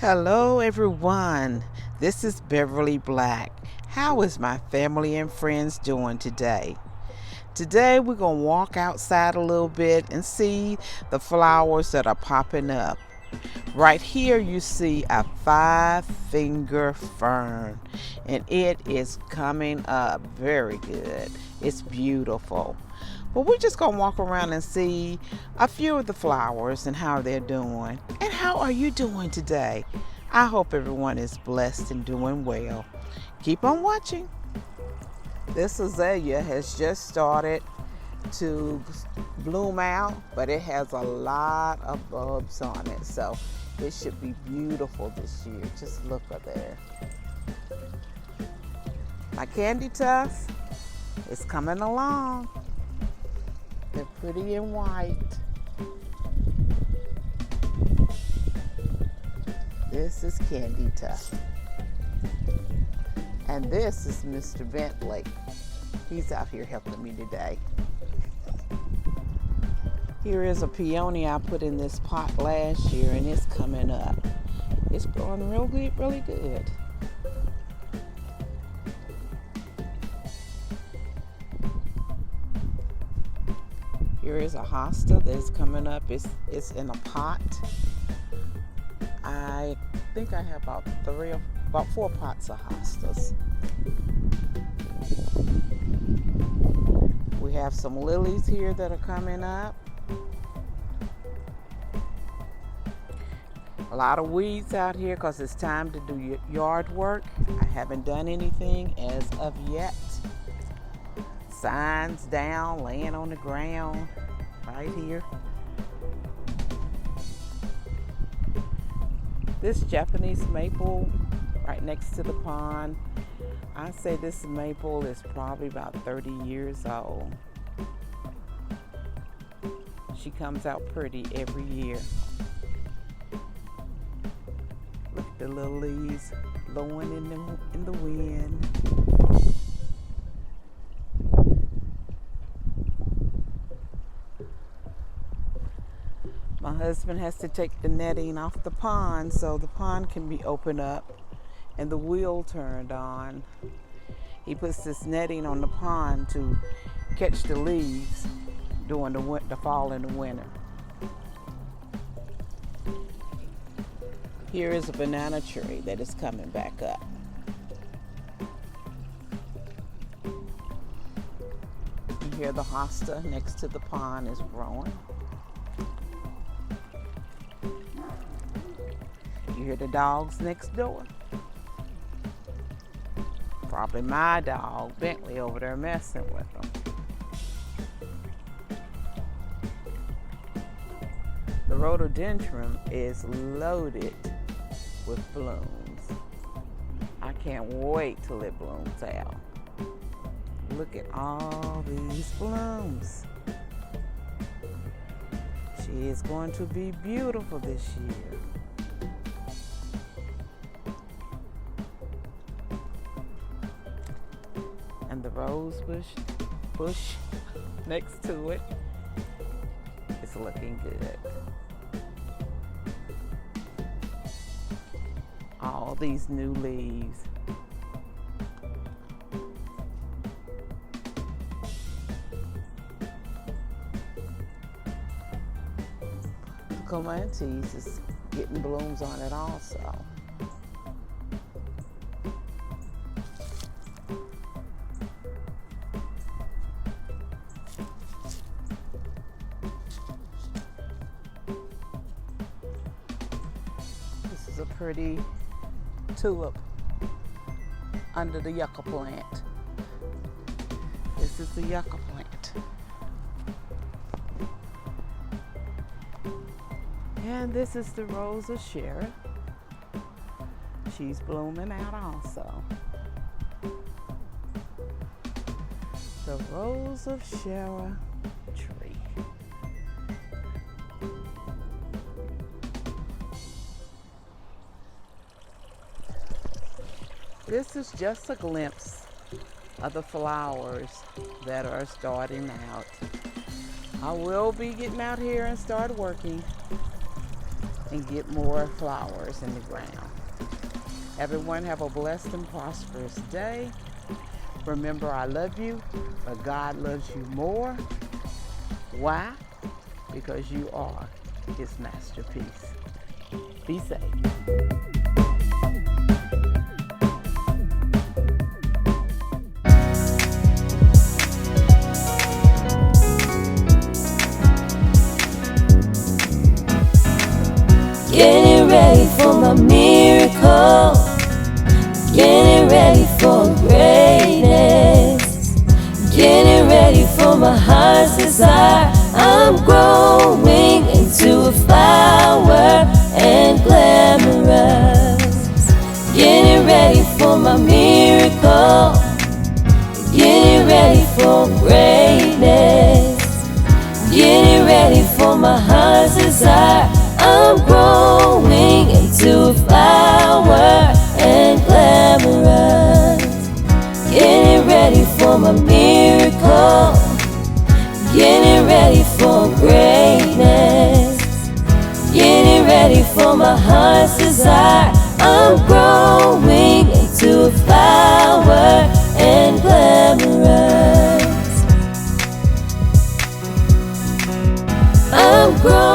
Hello everyone, this is Beverly Black. How is my family and friends doing today? Today we're going to walk outside a little bit and see the flowers that are popping up. Right here you see a 5-finger fern and it is coming up very good. It's beautiful. But we're just going to walk around and see a few of the flowers and how they're doing. And how are you doing today? I hope everyone is blessed and doing well. Keep on watching. This azalea has just started to bloom out, but it has a lot of bulbs on it. So it should be beautiful this year. Just look at there. My candy tuft is coming along. They're pretty and white. This is Candy Tuft. And this is Mr. Bentley. He's out here helping me today. Here is a peony I put in this pot last year and it's coming up. It's growing real good, really good. Here is a hosta that's coming up. It's in a pot. I think I have about 4 pots of hostas. We have some lilies here that are coming up. A lot of weeds out here because it's time to do yard work. I haven't done anything as of yet. Signs down, laying on the ground right here. This Japanese maple right next to the pond, I say this maple is probably about 30 years old. She comes out pretty every year. Look at the little leaves blowing in the wind. My husband has to take the netting off the pond so the pond can be opened up and the wheel turned on. He puts this netting on the pond to catch the leaves during the fall and the winter. Here is a banana tree that is coming back up. You hear the hosta next to the pond is growing. You hear the dogs next door. Probably my dog, Bentley, over there messing with them. The rhododendron is loaded with blooms. I can't wait till it blooms out. Look at all these blooms. She is going to be beautiful this year. And the rose bush next to it is looking good. All these new leaves. The clematis is getting blooms on it also. This is a pretty tulip under the yucca plant. This is the yucca plant. And this is the rose of Sharon. She's blooming out also. The rose of Sharon tree. This is just a glimpse of the flowers that are starting out. I will be getting out here and start working. and get more flowers in the ground. Everyone have a blessed and prosperous day. Remember, I love you, but God loves you more. Why? Because you are His masterpiece. Be safe. Getting ready for my miracle, getting ready for greatness, getting ready for my heart's desire. I'm growing into a flower and glamorous. Getting ready for my miracle, getting ready for greatness, getting ready for my heart's desire. I'm growing into a flower and glamorous. Getting ready for my miracle, getting ready for greatness, getting ready for my heart's desire. I'm growing into a flower and glamorous. I'm growing